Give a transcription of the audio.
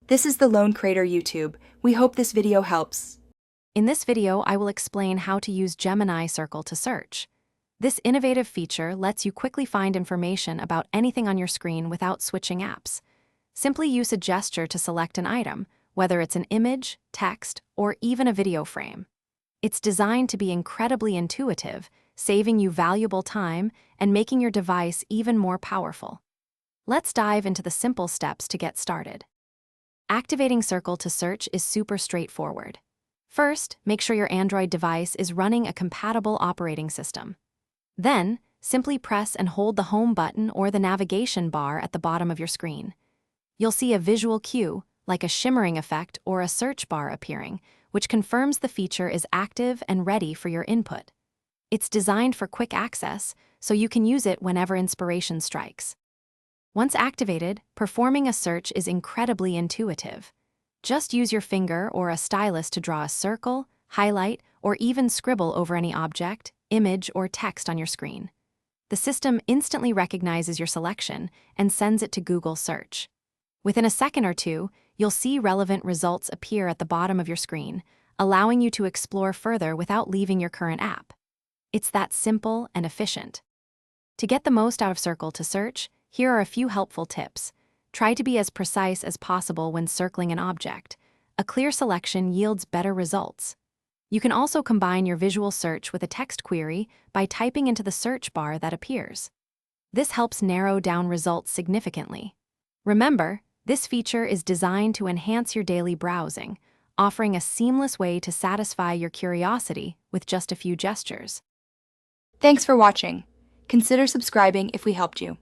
This is the Lone Crater YouTube. We hope this video helps. In this video, I will explain how to use Gemini Circle to search. This innovative feature lets you quickly find information about anything on your screen without switching apps. Simply use a gesture to select an item, whether it's an image, text, or even a video frame. It's designed to be incredibly intuitive, saving you valuable time and making your device even more powerful. Let's dive into the simple steps to get started. Activating Circle to search is super straightforward. First, make sure your Android device is running a compatible operating system. Then, simply press and hold the Home button or the navigation bar at the bottom of your screen. You'll see a visual cue, like a shimmering effect or a search bar appearing, which confirms the feature is active and ready for your input. It's designed for quick access, so you can use it whenever inspiration strikes. Once activated, performing a search is incredibly intuitive. Just use your finger or a stylus to draw a circle, highlight, or even scribble over any object, image, or text on your screen. The system instantly recognizes your selection and sends it to Google Search. Within a second or two, you'll see relevant results appear at the bottom of your screen, allowing you to explore further without leaving your current app. It's that simple and efficient. To get the most out of Circle to search, here are a few helpful tips. Try to be as precise as possible when circling an object. A clear selection yields better results. You can also combine your visual search with a text query by typing into the search bar that appears. This helps narrow down results significantly. Remember, this feature is designed to enhance your daily browsing, offering a seamless way to satisfy your curiosity with just a few gestures. Thanks for watching. Consider subscribing if we helped you.